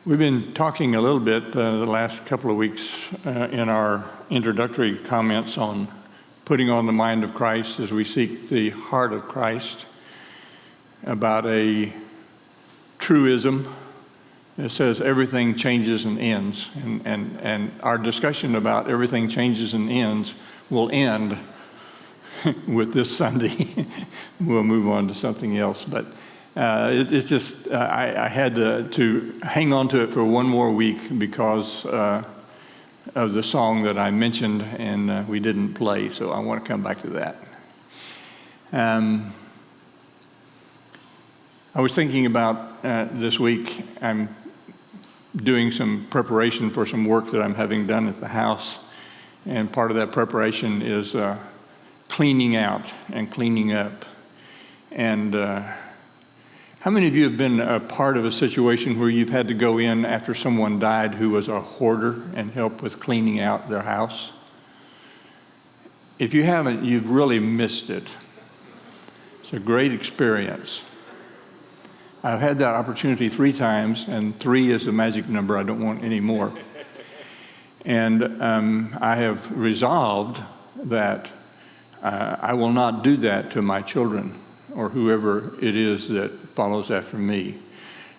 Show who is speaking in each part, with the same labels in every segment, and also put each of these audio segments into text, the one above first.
Speaker 1: We've been talking a little bit the last couple of weeks in our introductory comments on putting on the mind of Christ as we seek the heart of Christ, about a truism that says everything changes and ends. And our discussion about everything changes and ends will end with this Sunday. We'll move on to something else. But it's just, I had to hang on to it for one more week because of the song that I mentioned and we didn't play, so I want to come back to that. I was thinking about this week, I'm doing some preparation for some work that I'm having done at the house, and part of that preparation is cleaning out and cleaning up. And how many of you have been a part of a situation where you've had to go in after someone died who was a hoarder and help with cleaning out their house? If you haven't, you've really missed it. It's a great experience. I've had that opportunity 3 times, and 3 is the magic number. I don't want any more. And I have resolved that I will not do that to my children or whoever it is that follows after me.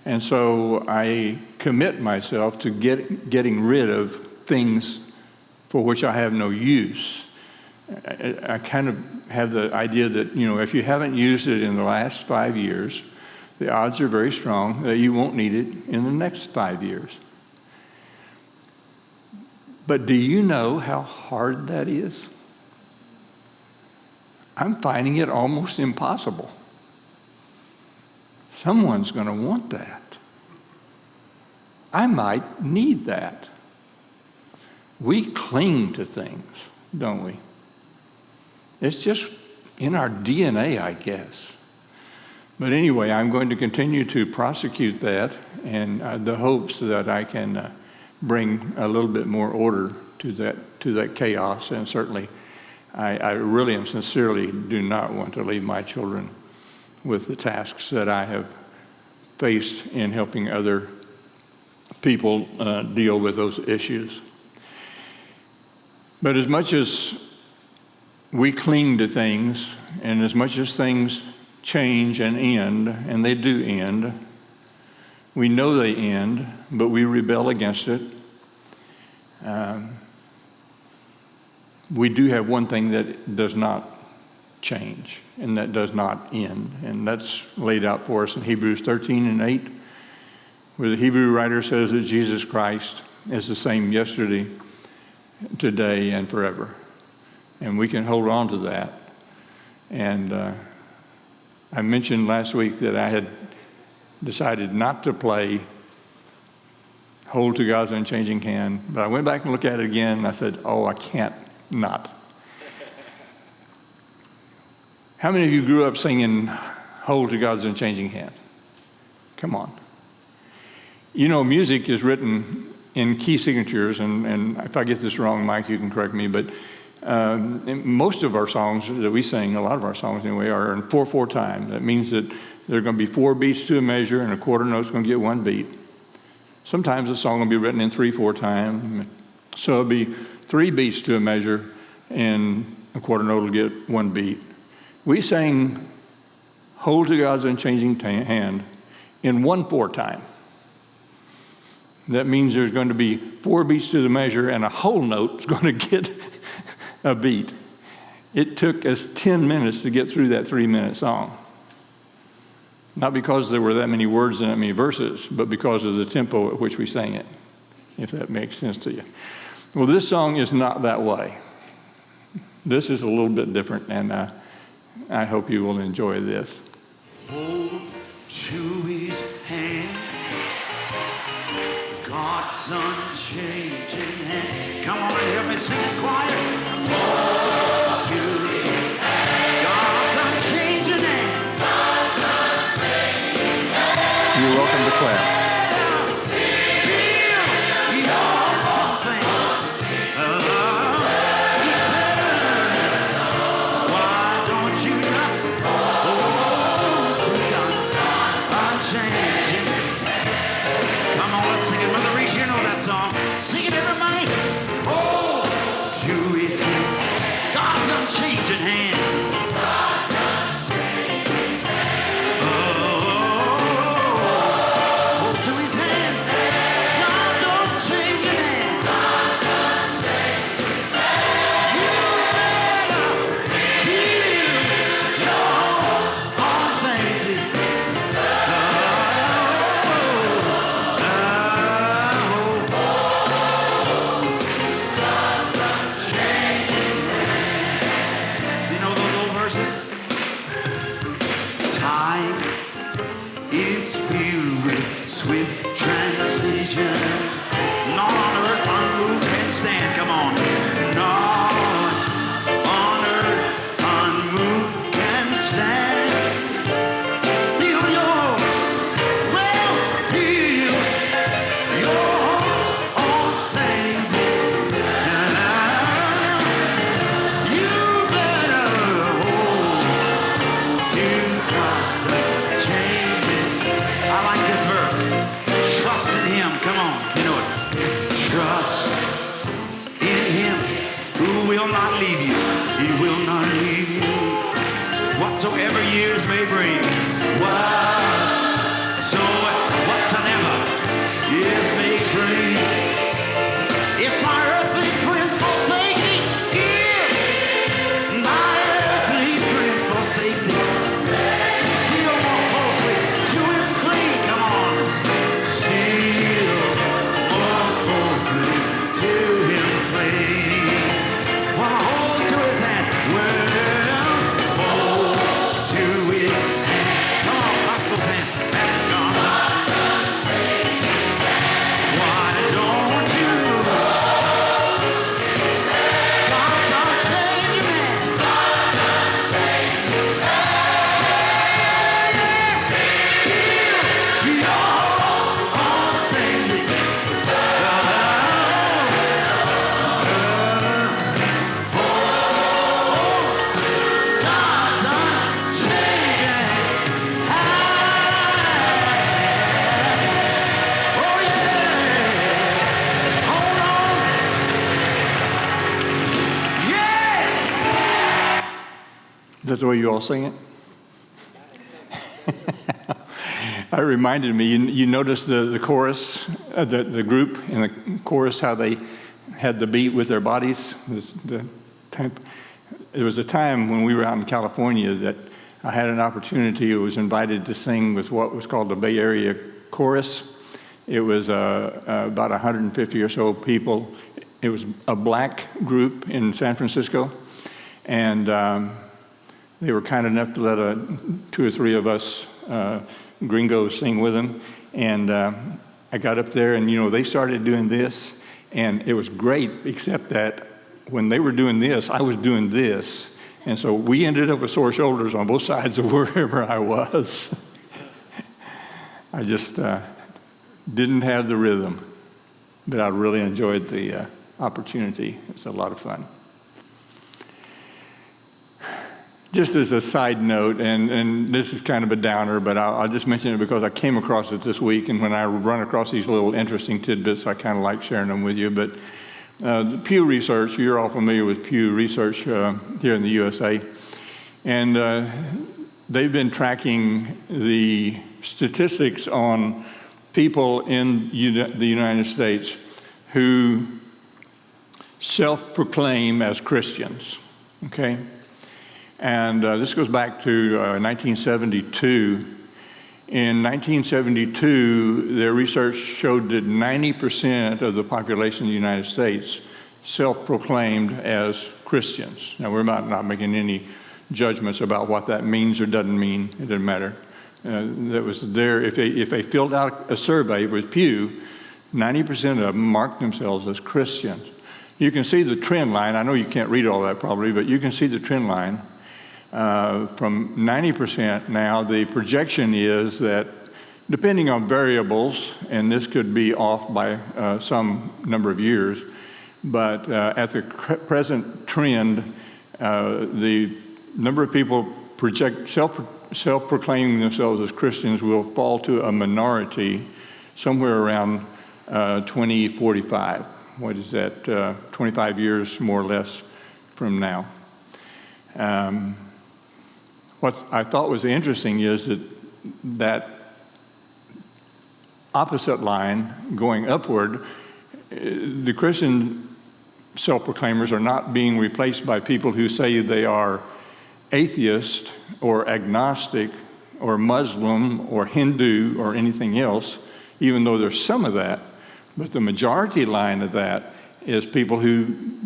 Speaker 1: And so I commit myself to getting rid of things for which I have no use. I kind of have the idea that, if you haven't used it in the last 5 years, the odds are very strong that you won't need it in the next 5 years. But do you know how hard that is? I'm finding it almost impossible. Someone's going to want that. I might need that. We cling to things, don't we? It's just in our DNA, I guess. But anyway, I'm going to continue to prosecute that in the hopes that I can bring a little bit more order to that chaos. And certainly, I really and sincerely do not want to leave my children with the tasks that I have faced in helping other people deal with those issues. But as much as we cling to things, and as much as things change and end, and they do end, we know they end, but we rebel against it. We do have one thing that does not change, and that does not end. And that's laid out for us in Hebrews 13:8, where the Hebrew writer says that Jesus Christ is the same yesterday, today, and forever. And we can hold on to that. And I mentioned last week that I had decided not to play Hold to God's Unchanging Hand, but I went back and looked at it again, and I said, I can't not. How many of you grew up singing Hold to God's Unchanging Hand? Come on. Music is written in key signatures, and if I get this wrong, Mike, you can correct me, but most of our songs that we sing, a lot of our songs anyway, are in 4/4 time. That means that there are going to be 4 beats to a measure, and a quarter note's going to get 1 beat. Sometimes a song will be written in 3/4 time, so it'll be 3 beats to a measure, and a quarter note will get 1 beat. We sang Hold to God's Unchanging Hand in 1/4 time. That means there's going to be 4 beats to the measure, and a whole note is going to get a beat. It took us 10 minutes to get through that 3-minute song. Not because there were that many words and that many verses, but because of the tempo at which we sang it, if that makes sense to you. Well, this song is not that way. This is a little bit different, and I hope you will enjoy this.
Speaker 2: Hold to his hand, God's unchanging hand. Come on and help me sing it, choir. Hold to his hand, God's unchanging hand. God's unchanging hand.
Speaker 1: You're welcome to clap.
Speaker 2: Come on, let's sing. Time is filled with swift transition. Not on earth unmoved can stand. Come on. Not on earth unmoved can stand. Feel your, well, feel your hopes on things. You better hold to God's changing. I like this verse. Trust in Him. Come on, you know it. Trust in Him who will not leave you. He will not leave you. Whatsoever years may bring. Whatsoever years may bring. If my earthly friends forsake me, if my earthly friends forsake me, still more closely to Him cling. Come on. Still more closely to Him cling. Well, hold to His hand. Well, hold to His hand. Come on, rock those hands. And God, why don't you? God don't change your man.
Speaker 1: That's the way you all sing it? It reminded me, you notice the chorus, the group in the chorus, how they had the beat with their bodies. There was a time when we were out in California that I had an opportunity, I was invited to sing with what was called the Bay Area Chorus. It was about 150 or so people. It was a black group in San Francisco, and they were kind enough to let two or three of us gringos sing with them. And I got up there, and they started doing this, and it was great, except that when they were doing this, I was doing this. And so we ended up with sore shoulders on both sides of wherever I was. I just didn't have the rhythm, but I really enjoyed the opportunity. It was a lot of fun. Just as a side note, and this is kind of a downer, but I'll just mention it because I came across it this week, and when I run across these little interesting tidbits, I kind of like sharing them with you. But the Pew Research, you're all familiar with Pew Research here in the USA, and they've been tracking the statistics on people in the United States who self-proclaim as Christians, okay? And this goes back to 1972. In 1972, their research showed that 90% of the population of the United States self-proclaimed as Christians. Now, we're not making any judgments about what that means or doesn't mean. It doesn't matter. That was there. If they filled out a survey with Pew, 90% of them marked themselves as Christians. You can see the trend line. I know you can't read all that probably, but you can see the trend line. From 90% now, the projection is that, depending on variables, and this could be off by some number of years, but at the present trend, the number of people self-proclaiming themselves as Christians will fall to a minority somewhere around 2045. What is that? 25 years, more or less, from now. What I thought was interesting is that opposite line going upward, the Christian self-proclaimers are not being replaced by people who say they are atheist or agnostic or Muslim or Hindu or anything else, even though there's some of that. But the majority line of that is people who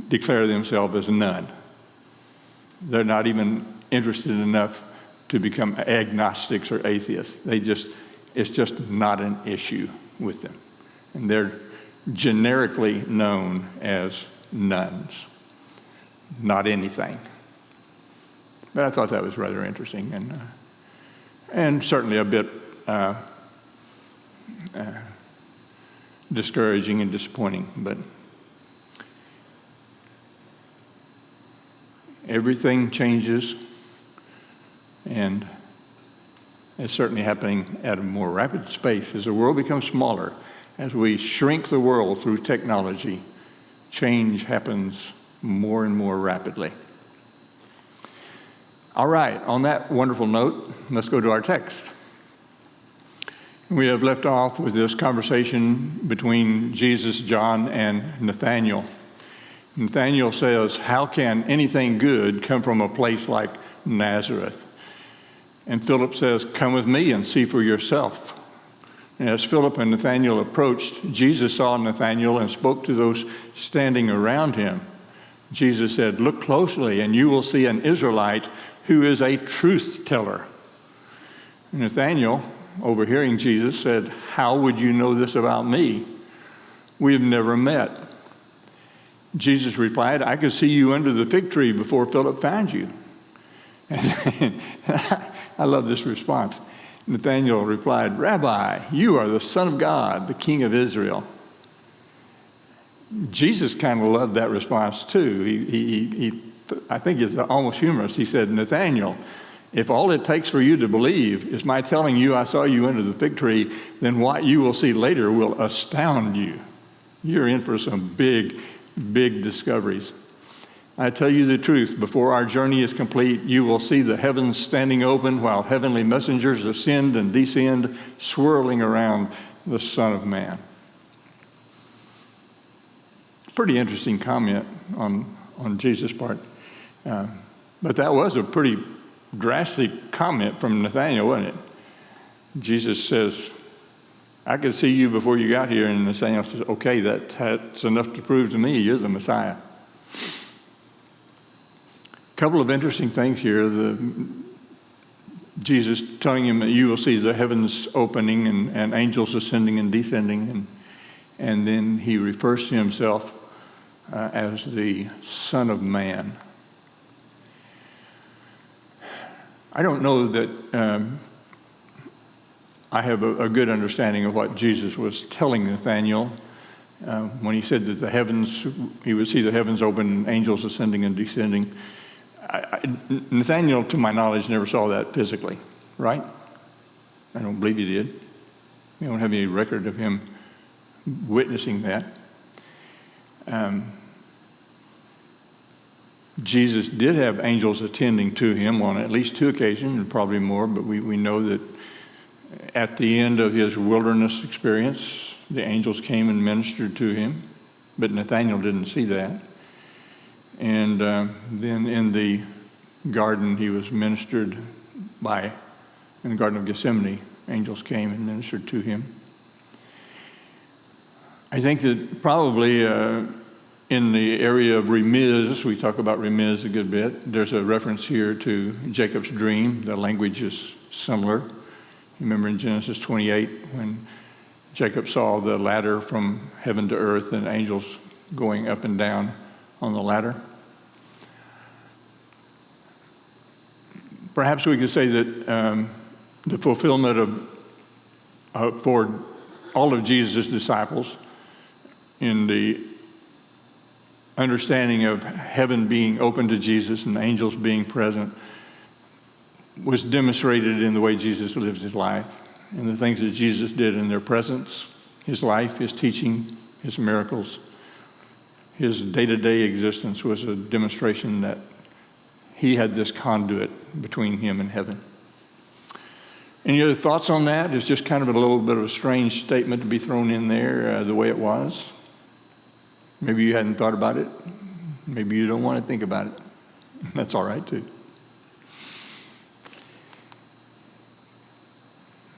Speaker 1: declare themselves as none. They're not even interested enough to become agnostics or atheists. It's just not an issue with them. And they're generically known as nuns, not anything. But I thought that was rather interesting and certainly a bit discouraging and disappointing. But everything changes, and it's certainly happening at a more rapid pace as the world becomes smaller. As we shrink the world through technology, change happens more and more rapidly. All right, on that wonderful note, let's go to our text. We have left off with this conversation between Jesus, John, and Nathanael. Nathanael says, "How can anything good come from a place like Nazareth?" And Philip says, "Come with me and see for yourself." And as Philip and Nathanael approached, Jesus saw Nathanael and spoke to those standing around him. Jesus said, "Look closely, and you will see an Israelite who is a truth teller." Nathanael, overhearing Jesus, said, "How would you know this about me? We have never met." Jesus replied, "I could see you under the fig tree before Philip found you." And I love this response. Nathanael replied, "Rabbi, you are the Son of God, the King of Israel." Jesus kind of loved that response too. I think it's almost humorous. He said, "Nathanael, if all it takes for you to believe is my telling you I saw you under the fig tree, then what you will see later will astound you. You're in for some big, big discoveries. I tell you the truth, before our journey is complete, you will see the heavens standing open while heavenly messengers ascend and descend, swirling around the Son of Man." Pretty interesting comment on Jesus' part. But that was a pretty drastic comment from Nathanael, wasn't it? Jesus says, "I could see you before you got here," and Nathanael says, "Okay, that's enough to prove to me you're the Messiah." Couple of interesting things here. Jesus telling him that you will see the heavens opening and angels ascending and descending, and then he refers to himself as the Son of Man. I don't know that I have a good understanding of what Jesus was telling Nathanael when he said that he would see the heavens open and angels ascending and descending. Nathanael, to my knowledge, never saw that physically, right? I don't believe he did. We don't have any record of him witnessing that. Jesus did have angels attending to him on at least 2 occasions, and probably more, but we know that at the end of his wilderness experience, the angels came and ministered to him, but Nathanael didn't see that. And then in the garden, he was ministered by, in the Garden of Gethsemane, angels came and ministered to him. I think that probably in the area of remiz, we talk about remiz a good bit, there's a reference here to Jacob's dream. The language is similar. Remember in Genesis 28 when Jacob saw the ladder from heaven to earth and angels going up and down on the ladder. Perhaps we could say that the fulfillment for all of Jesus' disciples in the understanding of heaven being open to Jesus and angels being present was demonstrated in the way Jesus lived his life and the things that Jesus did in their presence, his life, his teaching, his miracles. His day-to-day existence was a demonstration that he had this conduit between him and heaven. Any other thoughts on that? It's just kind of a little bit of a strange statement to be thrown in there the way it was. Maybe you hadn't thought about it. Maybe you don't want to think about it. That's all right, too.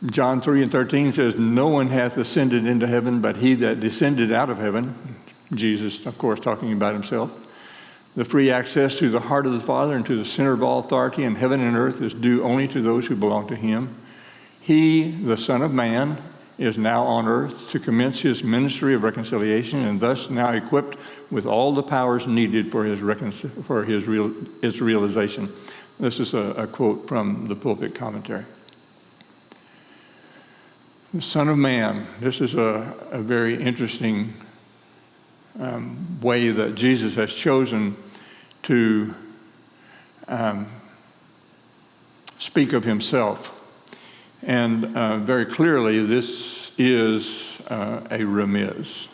Speaker 1: John 3:13 says, "No one hath ascended into heaven but he that descended out of heaven," Jesus, of course, talking about himself, The free access to the heart of the Father and to the center of all authority in heaven and earth is due only to those who belong to him. He, the Son of Man, is now on earth to commence his ministry of reconciliation and thus now equipped with all the powers needed for its realization. This is a quote from the pulpit commentary. The Son of Man, this is a very interesting way that Jesus has chosen to speak of himself. And very clearly, this is a remiz.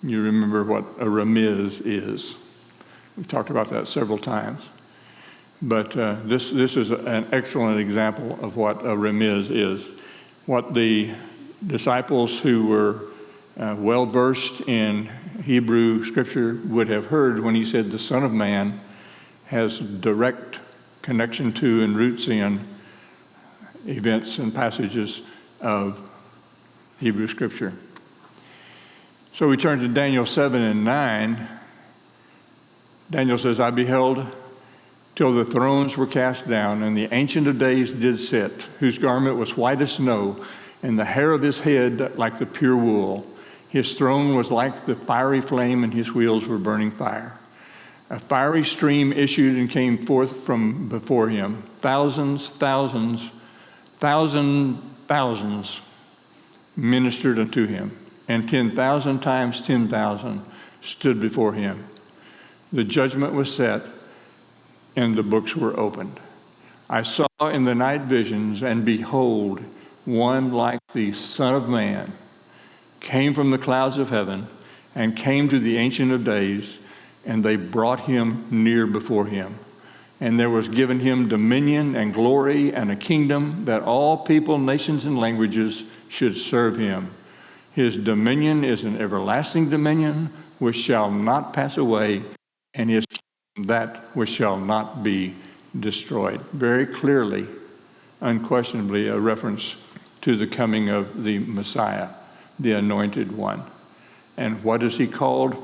Speaker 1: You remember what a remiz is. We've talked about that several times. But this is an excellent example of what a remiz is. What the disciples who were well-versed in Hebrew scripture would have heard when he said the Son of Man has direct connection to and roots in events and passages of Hebrew scripture. So we turn to Daniel 7 and 9. Daniel says, I beheld till the thrones were cast down, and the Ancient of Days did sit, whose garment was white as snow, and the hair of his head like the pure wool. His throne was like the fiery flame, and his wheels were burning fire. A fiery stream issued and came forth from before him. Thousands ministered unto him, and 10,000 times 10,000 stood before him. The judgment was set, and the books were opened. I saw in the night visions, and behold, one like the Son of Man came from the clouds of heaven and came to the Ancient of Days, and they brought him near before him. And there was given him dominion and glory and a kingdom that all people, nations, and languages should serve him. His dominion is an everlasting dominion which shall not pass away, and his kingdom that which shall not be destroyed. Very clearly, unquestionably, a reference to the coming of the Messiah, the Anointed One. And what is he called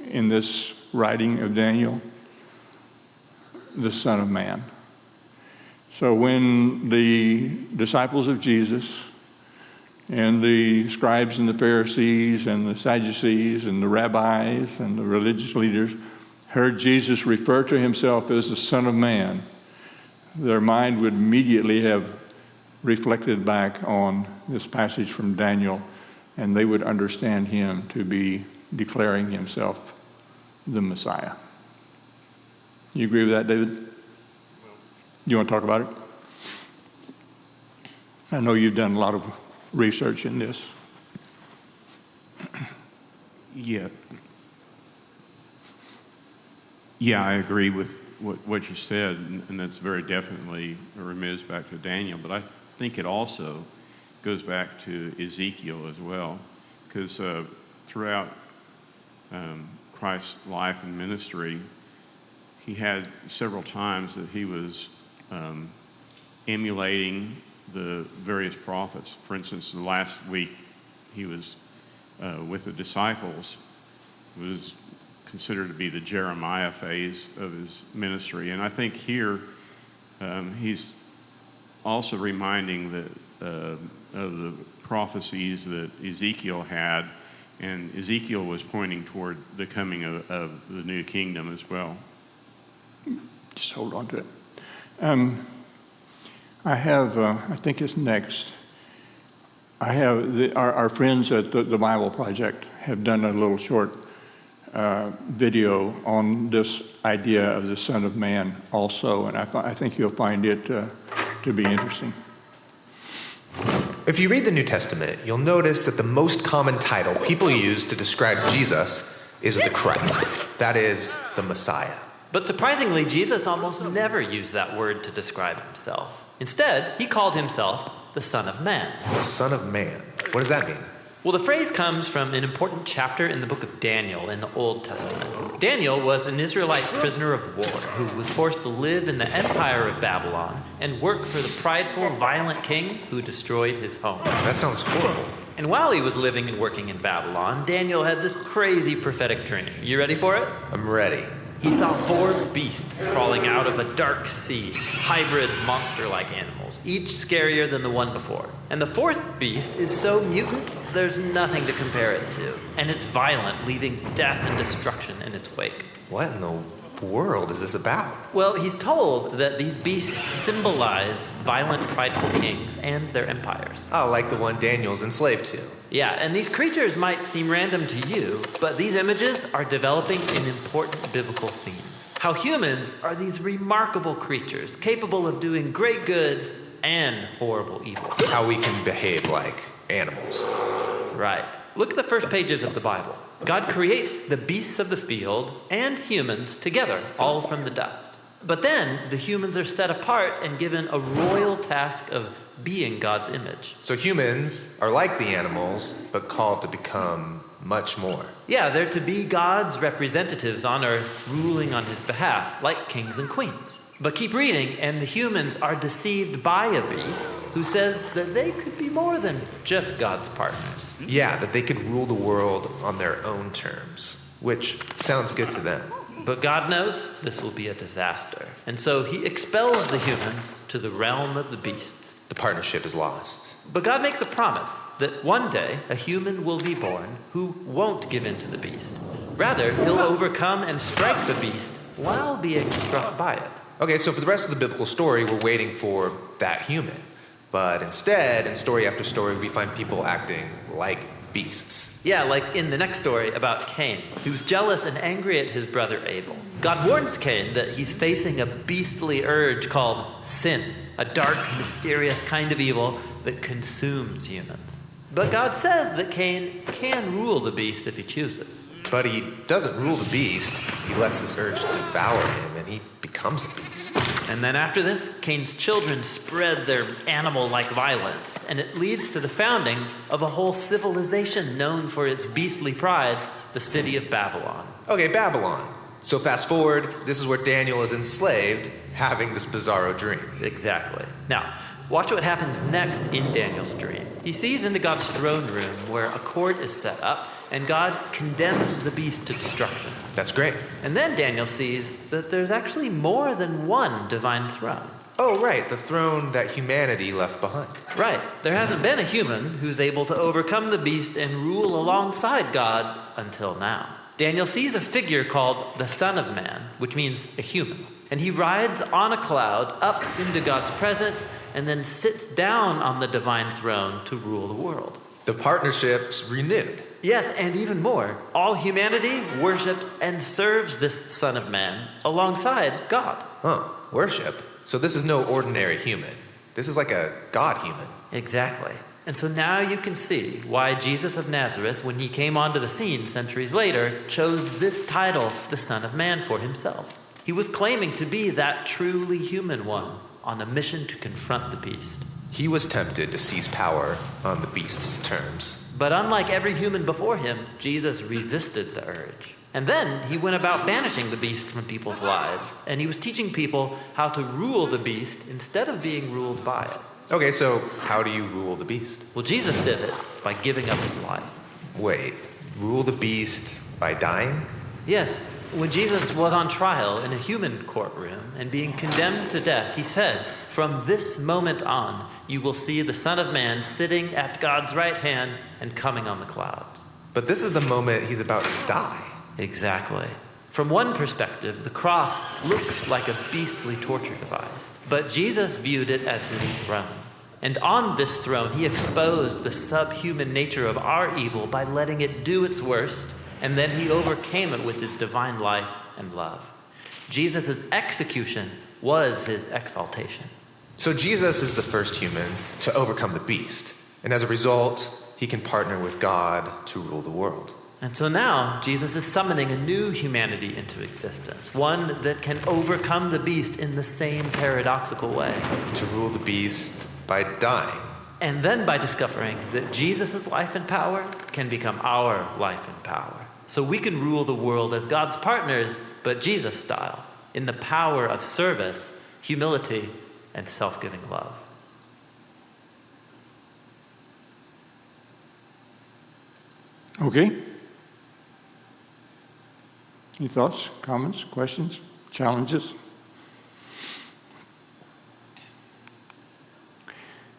Speaker 1: in this writing of Daniel? The Son of Man. So when the disciples of Jesus and the scribes and the Pharisees and the Sadducees and the rabbis and the religious leaders heard Jesus refer to himself as the Son of Man, their mind would immediately have reflected back on this passage from Daniel, and they would understand him to be declaring himself the Messiah. You agree with that, David? You want to talk about it? I know you've done a lot of research in this.
Speaker 3: Yeah, I agree with what you said, and that's very definitely a remiss back to Daniel, but I think it also goes back to Ezekiel as well, because throughout Christ's life and ministry, he had several times that he was emulating the various prophets. For instance, the last week he was with the disciples. It was considered to be the Jeremiah phase of his ministry. And I think here he's also reminding of the prophecies that Ezekiel had, and Ezekiel was pointing toward the coming of the new kingdom as well.
Speaker 1: Just hold on to it. I have, I think it's next. I have our friends at the Bible Project have done a little short video on this idea of the Son of Man also, and I think you'll find it to be interesting.
Speaker 4: If you read the New Testament, you'll notice that the most common title people use to describe Jesus is the Christ. That is, the Messiah.
Speaker 5: But surprisingly, Jesus almost never used that word to describe himself. Instead, he called himself the Son of Man.
Speaker 4: The Son of Man. What does that mean?
Speaker 5: Well, the phrase comes from an important chapter in the book of Daniel in the Old Testament. Daniel was an Israelite prisoner of war who was forced to live in the empire of Babylon and work for the prideful, violent king who destroyed his home.
Speaker 4: That sounds horrible.
Speaker 5: And while he was living and working in Babylon, Daniel had this crazy prophetic dream. You ready for it?
Speaker 4: I'm ready.
Speaker 5: He saw 4 beasts crawling out of a dark sea, hybrid monster-like animals, each scarier than the one before. And the 4th beast is so mutant, there's nothing to compare it to. And it's violent, leaving death and destruction in its wake.
Speaker 4: What in the world is this about?
Speaker 5: Well, he's told that these beasts symbolize violent, prideful kings and their empires.
Speaker 4: Oh, like the one Daniel's enslaved to.
Speaker 5: Yeah, and these creatures might seem random to you, but these images are developing an important biblical theme. How humans are these remarkable creatures, capable of doing great good and horrible evil.
Speaker 4: How we can behave like animals.
Speaker 5: Right. Look at the first pages of the Bible. God creates the beasts of the field and humans together, all from the dust. But then the humans are set apart and given a royal task of being God's image.
Speaker 4: So humans are like the animals, but called to become much more.
Speaker 5: Yeah, they're to be God's representatives on earth, ruling on his behalf, like kings and queens. But keep reading, and the humans are deceived by a beast who says that they could be more than just God's partners.
Speaker 4: Yeah, that they could rule the world on their own terms, which sounds good to them.
Speaker 5: But God knows this will be a disaster. And so he expels the humans to the realm of the beasts.
Speaker 4: The partnership is lost.
Speaker 5: But God makes a promise that one day a human will be born who won't give in to the beast. Rather, he'll overcome and strike the beast while being struck by it.
Speaker 4: Okay, so for the rest of the biblical story, we're waiting for that human. But instead, in story after story, we find people acting like beasts.
Speaker 5: Yeah, like in the next story about Cain, who's jealous and angry at his brother Abel. God warns Cain that he's facing a beastly urge called sin, a dark, mysterious kind of evil that consumes humans. But God says that Cain can rule the beast if he chooses.
Speaker 4: But he doesn't rule the beast. He lets this urge devour him, and he becomes a beast.
Speaker 5: And then after this, Cain's children spread their animal-like violence, and it leads to the founding of a whole civilization known for its beastly pride, the city of Babylon.
Speaker 4: Okay, Babylon. So fast forward, this is where Daniel is enslaved, having this bizarro dream.
Speaker 5: Exactly. Now, watch what happens next in Daniel's dream. He sees into God's throne room where a court is set up, and God condemns the beast to destruction.
Speaker 4: That's great.
Speaker 5: And then Daniel sees that there's actually more than one divine throne.
Speaker 4: Oh, right, the throne that humanity left behind.
Speaker 5: Right. There hasn't been a human who's able to overcome the beast and rule alongside God until now. Daniel sees a figure called the Son of Man, which means a human. And he rides on a cloud up into God's presence and then sits down on the divine throne to rule the world.
Speaker 4: The partnership's renewed.
Speaker 5: Yes, and even more. All humanity worships and serves this Son of Man alongside God.
Speaker 4: Huh, worship? So this is no ordinary human. This is like a God human.
Speaker 5: Exactly. And so now you can see why Jesus of Nazareth, when he came onto the scene centuries later, chose this title, the Son of Man, for himself. He was claiming to be that truly human one on a mission to confront the beast.
Speaker 4: He was tempted to seize power on the beast's terms.
Speaker 5: But unlike every human before him, Jesus resisted the urge. And then he went about banishing the beast from people's lives, and he was teaching people how to rule the beast instead of being ruled by it.
Speaker 4: Okay, so how do you rule the beast?
Speaker 5: Well, Jesus did it by giving up his life.
Speaker 4: Wait, rule the beast by dying?
Speaker 5: Yes, when Jesus was on trial in a human courtroom and being condemned to death, he said, "From this moment on, you will see the Son of Man sitting at God's right hand and coming on the clouds."
Speaker 4: But this is the moment he's about to die.
Speaker 5: Exactly. From one perspective, the cross looks like a beastly torture device, but Jesus viewed it as his throne. And on this throne, he exposed the subhuman nature of our evil by letting it do its worst, and then he overcame it with his divine life and love. Jesus' execution was his exaltation.
Speaker 4: So Jesus is the first human to overcome the beast, and as a result, he can partner with God to rule the world.
Speaker 5: And so now, Jesus is summoning a new humanity into existence, one that can overcome the beast in the same paradoxical way.
Speaker 4: To rule the beast by dying.
Speaker 5: And then by discovering that Jesus' life and power can become our life and power. So we can rule the world as God's partners, but Jesus style, in the power of service, humility, and self-giving love.
Speaker 1: Okay. Any thoughts, comments, questions, challenges?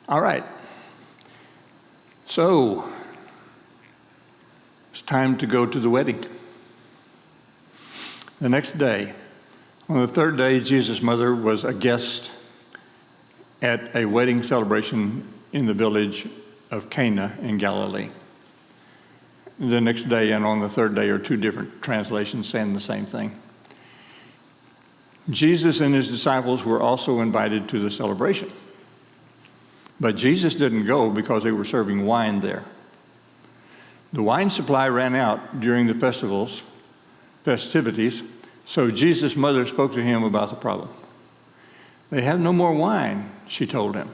Speaker 1: All right. So, it's time to go to the wedding. The next day, on the third day, Jesus' mother was a guest at a wedding celebration in the village of Cana in Galilee. The next day and on the third day are two different translations saying the same thing. Jesus and his disciples were also invited to the celebration. But Jesus didn't go because they were serving wine there. The wine supply ran out during the festivities, so Jesus' mother spoke to him about the problem. They have no more wine, she told him.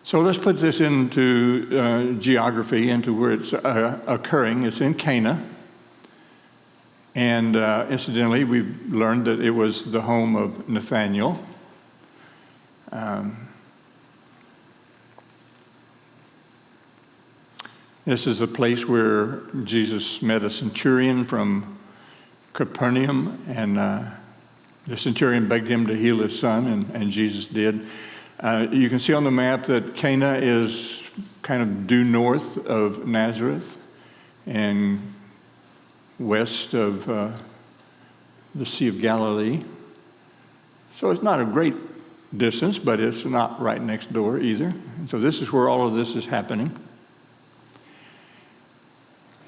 Speaker 1: So let's put this into geography, into where it's occurring. It's in Cana. And incidentally, we've learned that it was the home of Nathaniel. This is a place where Jesus met a centurion from Capernaum, and the centurion begged him to heal his son, and Jesus did. You can see on the map that Cana is kind of due north of Nazareth and west of the Sea of Galilee. So it's not a great distance, but it's not right next door either. And so this is where all of this is happening.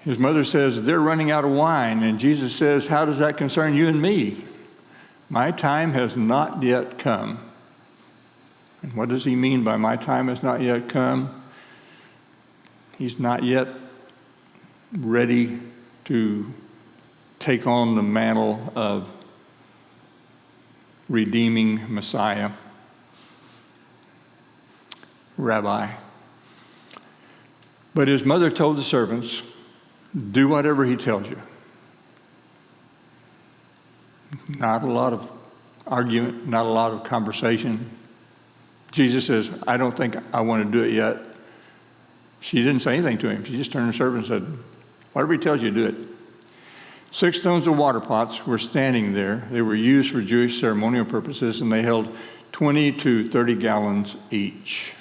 Speaker 1: His mother says, they're running out of wine, and Jesus says, how does that concern you and me? My time has not yet come. And what does he mean by my time has not yet come? He's not yet ready to take on the mantle of redeeming Messiah, Rabbi. But his mother told the servants, do whatever he tells you. Not a lot of argument, not a lot of conversation. Jesus says, I don't think I want to do it yet. She didn't say anything to him. She just turned to the servant and said, whatever he tells you, do it. 6 stones of water pots were standing there. They were used for Jewish ceremonial purposes, and they held 20 to 30 gallons each.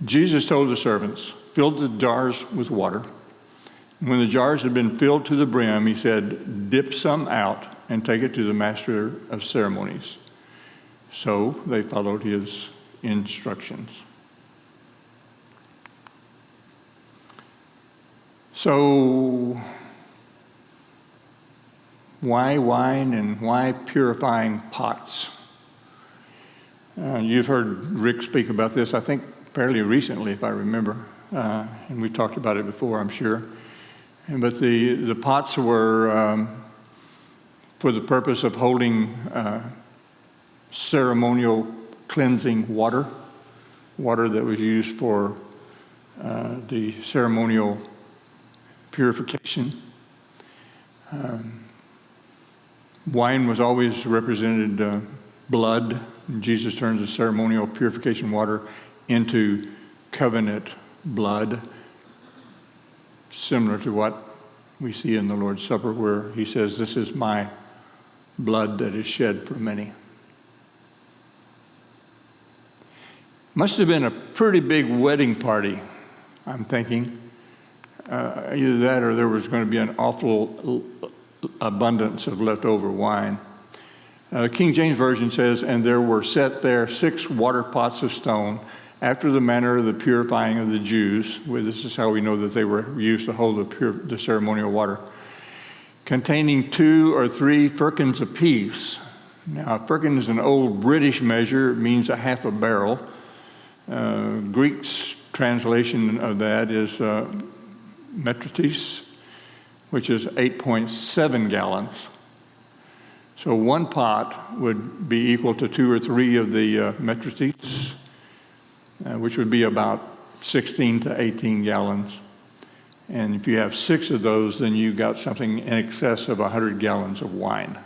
Speaker 1: Jesus told the servants, fill the jars with water. When the jars had been filled to the brim, he said, dip some out and take it to the master of ceremonies. So they followed his instructions. So why wine and why purifying pots? You've heard Rick speak about this, I think, fairly recently, if I remember. And we've talked about it before, I'm sure. But the pots were for the purpose of holding ceremonial cleansing water that was used for the ceremonial purification. Wine was always represented blood. Jesus turns the ceremonial purification water into covenant blood, similar to what we see in the Lord's Supper, where he says, this is my blood that is shed for many. Must have been a pretty big wedding party, I'm thinking. Either that or there was going to be an awful abundance of leftover wine. King James Version says, and there were set there 6 water pots of stone, after the manner of the purifying of the Jews. Well, this is how we know that they were used to hold the ceremonial water, containing 2 or 3 firkins apiece. Now, a firkin is an old British measure. It means a half a barrel. Greek's translation of that is metritis, which is 8.7 gallons. So 1 pot would be equal to 2 or 3 of the metritis, which would be about 16 to 18 gallons. And if you have 6 of those, then you got something in excess of 100 gallons of wine.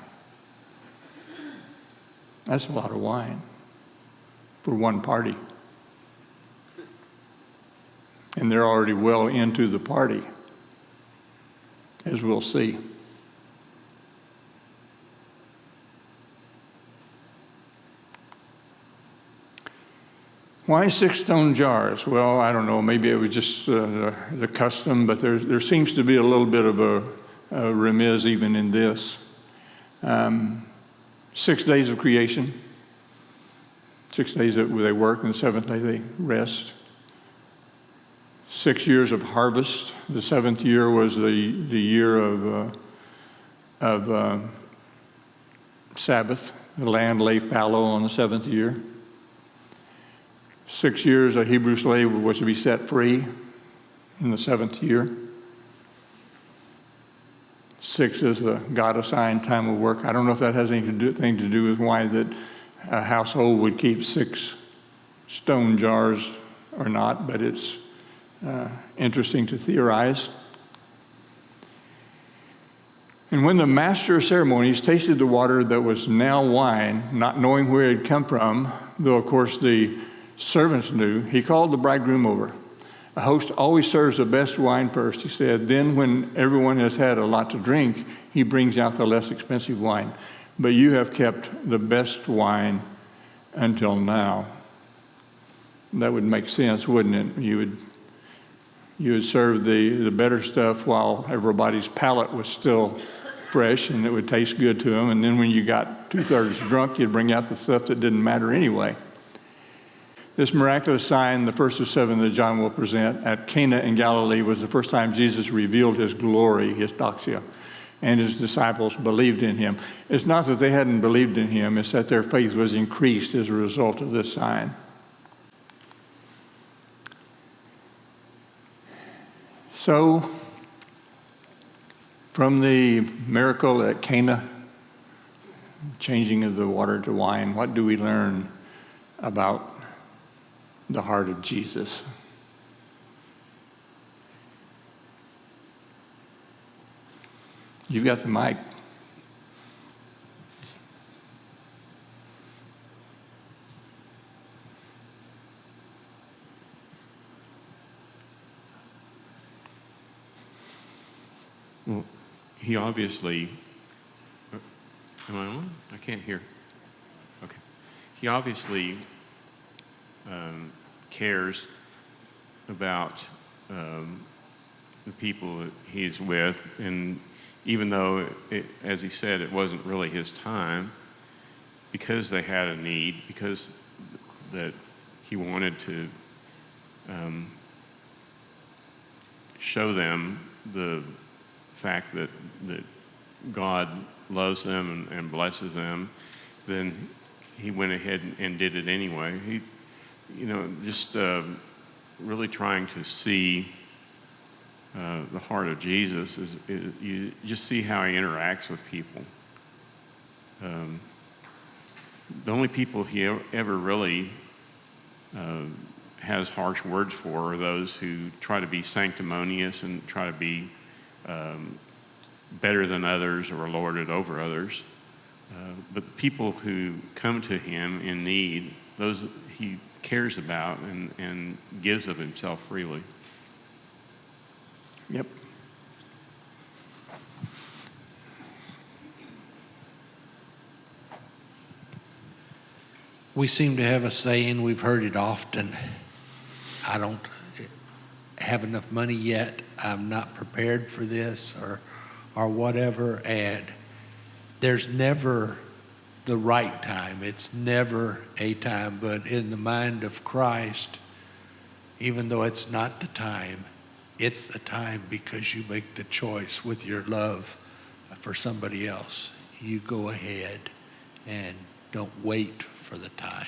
Speaker 1: That's a lot of wine for one party. And and they're already well into the party, as we'll see. Why 6 stone jars? Well, I don't know. Maybe it was just the custom, but there seems to be a little bit of a remiz even in this. 6 days of creation. 6 days that they work, and the 7th day they rest. 6 years of harvest. The 7th year was the year of Sabbath. The land lay fallow on the 7th year. 6 years a Hebrew slave was to be set free in the 7th year. 6 is the God-assigned time of work. I don't know if that has anything to do with why that a household would keep 6 stone jars or not, but it's interesting to theorize. And when the master of ceremonies tasted the water that was now wine, not knowing where it had come from, though of course the servants knew, he called the bridegroom over. A host always serves the best wine first, he said. Then when everyone has had a lot to drink, he brings out the less expensive wine. But you have kept the best wine until now. That would make sense, wouldn't it? You would serve the better stuff while everybody's palate was still fresh and it would taste good to them. And then when you got 2/3 drunk, you'd bring out the stuff that didn't matter anyway. This miraculous sign, the first of 7 that John will present at Cana in Galilee, was the first time Jesus revealed his glory, his doxia, and his disciples believed in him. It's not that they hadn't believed in him, it's that their faith was increased as a result of this sign. So, from the miracle at Cana, changing of the water to wine, what do we learn about the heart of Jesus? You've got the mic.
Speaker 3: Well, he obviously, am I on? I can't hear. Okay. He obviously cares about the people that he's with, and even though, as he said, it wasn't really his time, because they had a need, because that he wanted to show them the fact that God loves them and blesses them, then he went ahead and did it anyway. He, just really trying to see the heart of Jesus is you just see how he interacts with people. The only people he ever really has harsh words for are those who try to be sanctimonious and try to be better than others or lord it over others. But the people who come to him in need, those he cares about and gives of himself freely.
Speaker 1: Yep.
Speaker 6: We seem to have a saying, we've heard it often, I don't have enough money yet, I'm not prepared for this, or whatever, and there's never the right time. It's never a time, but in the mind of Christ, even though it's not the time, it's the time because you make the choice with your love for somebody else. You go ahead and don't wait for the time.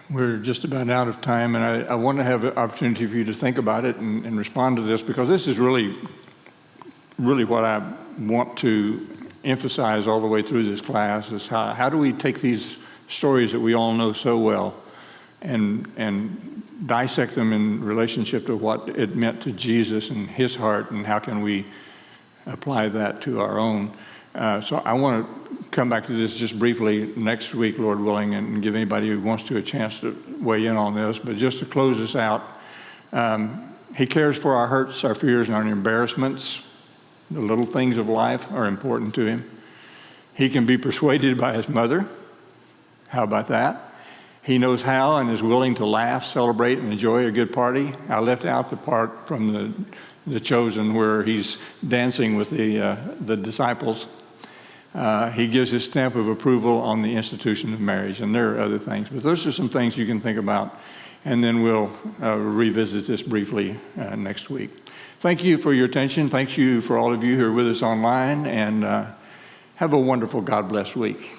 Speaker 1: We're just about out of time, and I want to have an opportunity for you to think about it and respond to this, because this is really what I want to emphasize all the way through this class, is how do we take these stories that we all know so well and dissect them in relationship to what it meant to Jesus and his heart, and how can we apply that to our own. So I want to come back to this just briefly next week, Lord willing, and give anybody who wants to a chance to weigh in on this. But just to close this out, he cares for our hurts, our fears, and our embarrassments. The little things of life are important to him. He can be persuaded by his mother. How about that? He knows how and is willing to laugh, celebrate, and enjoy a good party. I left out the part from the Chosen where he's dancing with the disciples. He gives his stamp of approval on the institution of marriage, and there are other things. But those are some things you can think about, and then we'll revisit this briefly next week. Thank you for your attention. Thank you for all of you who are with us online, and have a wonderful God bless week.